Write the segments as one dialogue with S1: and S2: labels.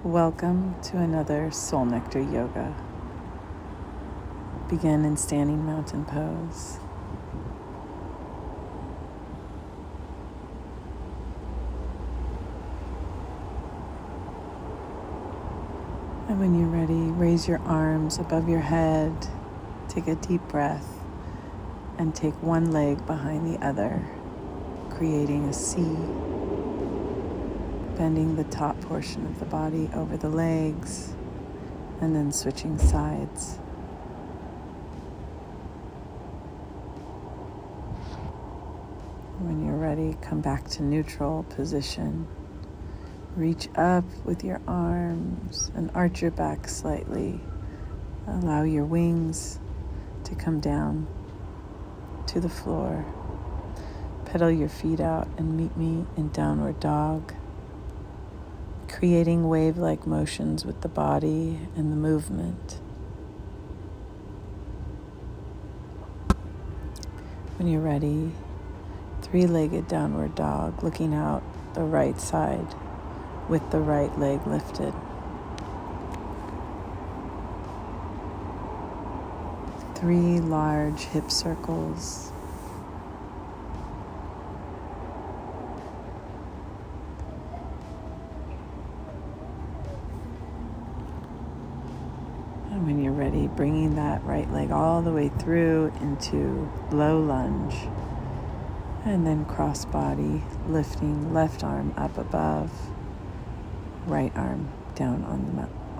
S1: Welcome to another Soul Nectar Yoga. Begin in standing mountain pose. And when you're ready, raise your arms above your head, take a deep breath, and take one leg behind the other, creating a C. Bending the top portion of the body over the legs, and then switching sides. When you're ready, come back to neutral position. Reach up with your arms and arch your back slightly. Allow your wings to come down to the floor. Pedal your feet out and meet me in downward dog, creating wave-like motions with the body and the movement. When you're ready, three-legged downward dog, looking out the right side with the right leg lifted. Three large hip circles. And when you're ready, bringing that right leg all the way through into low lunge. And then cross body, lifting left arm up above, right arm down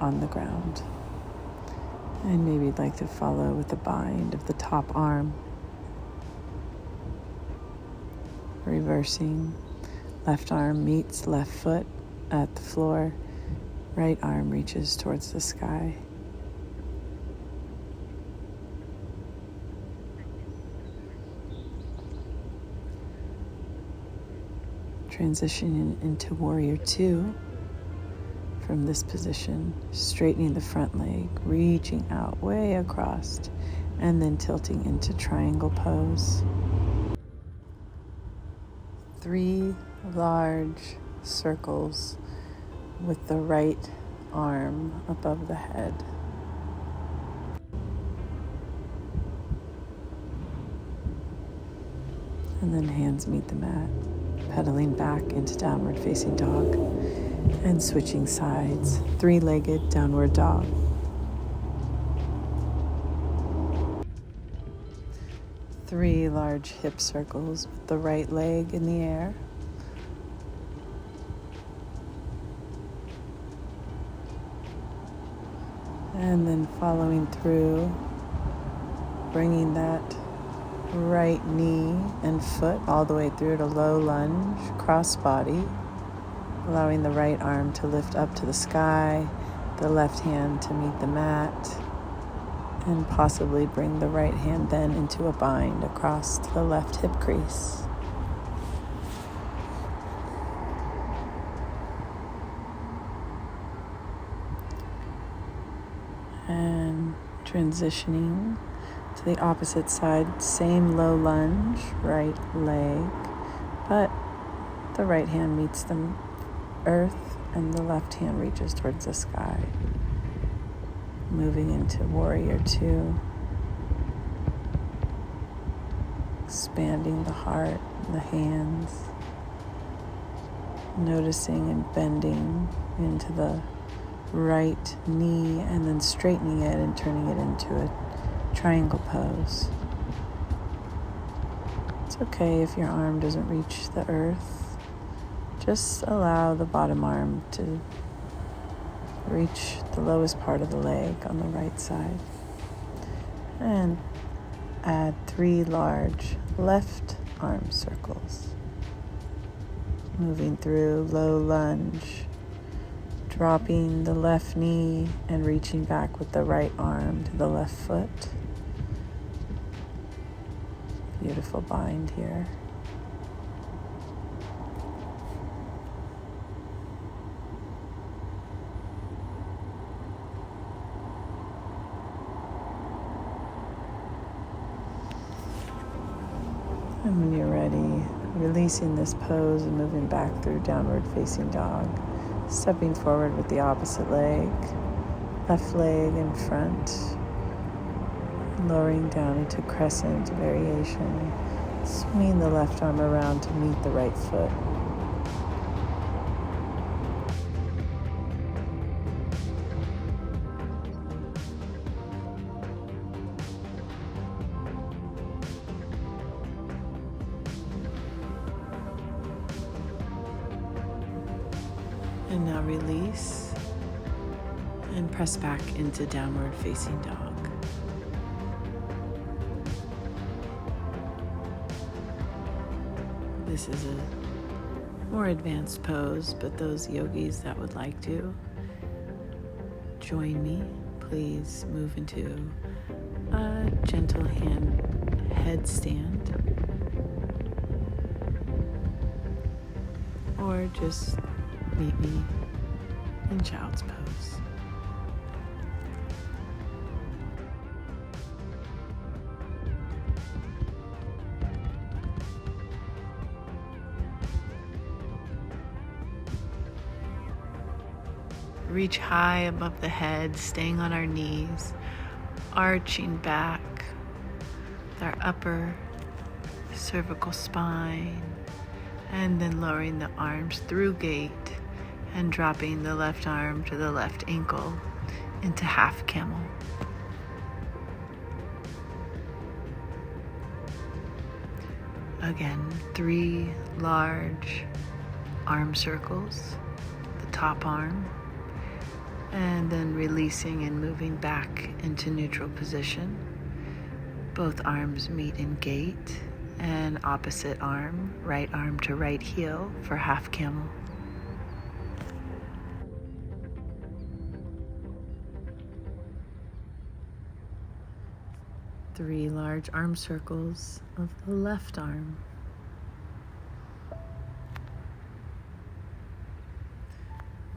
S1: on the ground. And maybe you'd like to follow with a bind of the top arm. Reversing, left arm meets left foot at the floor, right arm reaches towards the sky. Transitioning into warrior two. From this position, straightening the front leg, reaching out way across, and then tilting into triangle pose. Three large circles with the right arm above the head. And then hands meet the mat. Pedaling back into downward facing dog and switching sides, three-legged downward dog. Three large hip circles with the right leg in the air. And then following through, bringing that right knee and foot all the way through to low lunge, cross body, allowing the right arm to lift up to the sky, the left hand to meet the mat, and possibly bring the right hand then into a bind across to the left hip crease. And transitioning to the opposite side, same low lunge, right leg, but the right hand meets the earth and the left hand reaches towards the sky. Moving into warrior two, expanding the heart, the hands, noticing and bending into the right knee and then straightening it and turning it into a triangle pose. It's okay if your arm doesn't reach the earth. Just allow the bottom arm to reach the lowest part of the leg on the right side. And add three large left arm circles. Moving through low lunge, dropping the left knee and reaching back with the right arm to the left foot. Beautiful bind here. And when you're ready, releasing this pose and moving back through downward facing dog. Stepping forward with the opposite leg, left leg in front, lowering down into crescent variation, swinging the left arm around to meet the right foot. And now release and press back into downward facing dog. This is a more advanced pose, but those yogis that would like to join me, please move into a gentle headstand, or just meet me in child's pose. Reach high above the head, staying on our knees, arching back with our upper cervical spine, and then lowering the arms through gate and dropping the left arm to the left ankle into half camel. Again, 3 large arm circles, the top arm, and then releasing and moving back into neutral position. Both arms meet in gate, and opposite arm, right arm to right heel for half camel. Three large arm circles of the left arm.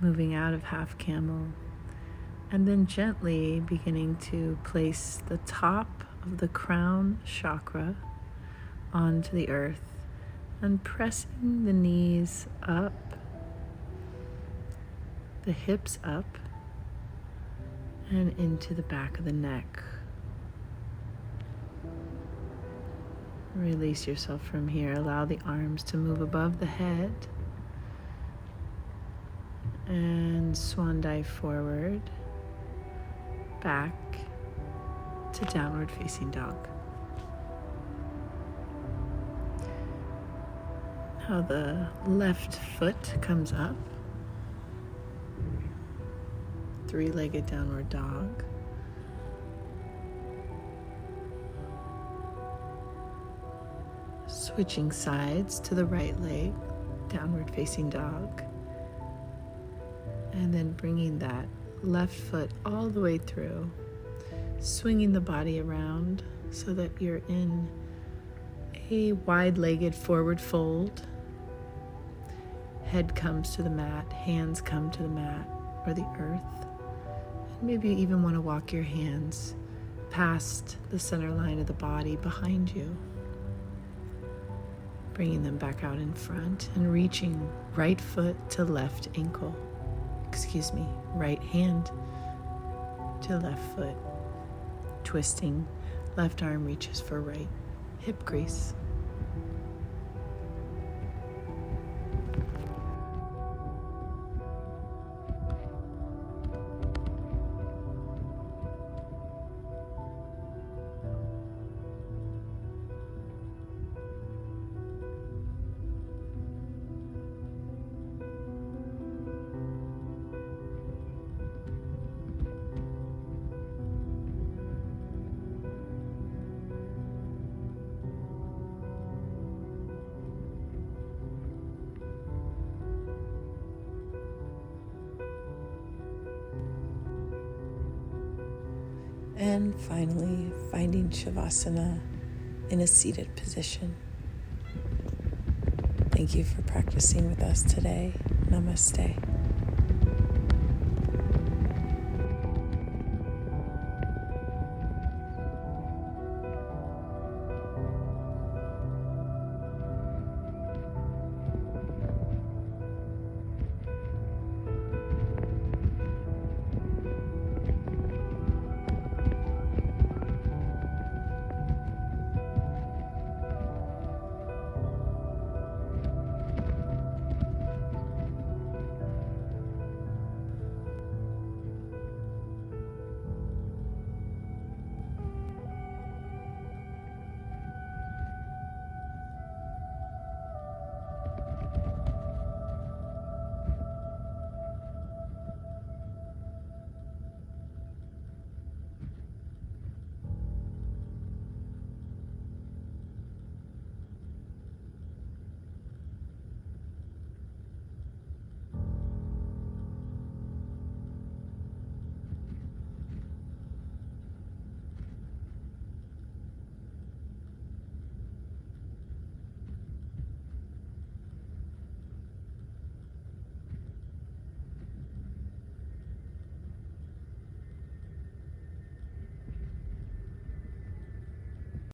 S1: Moving out of half camel, and then gently beginning to place the top of the crown chakra onto the earth and pressing the knees up, the hips up, and into the back of the neck. Release yourself from here. Allow the arms to move above the head and swan dive forward, back to downward facing dog. Now the left foot comes up, 3-legged downward dog. Switching sides to the right leg, downward facing dog. And then bringing that left foot all the way through, swinging the body around so that you're in a wide-legged forward fold. Head comes to the mat, hands come to the mat or the earth. And maybe you even want to walk your hands past the center line of the body behind you. Bringing them back out in front and reaching right foot to left ankle. Right hand to left foot. Twisting, left arm reaches for right hip crease. And finally, finding Shavasana in a seated position. Thank you for practicing with us today. Namaste.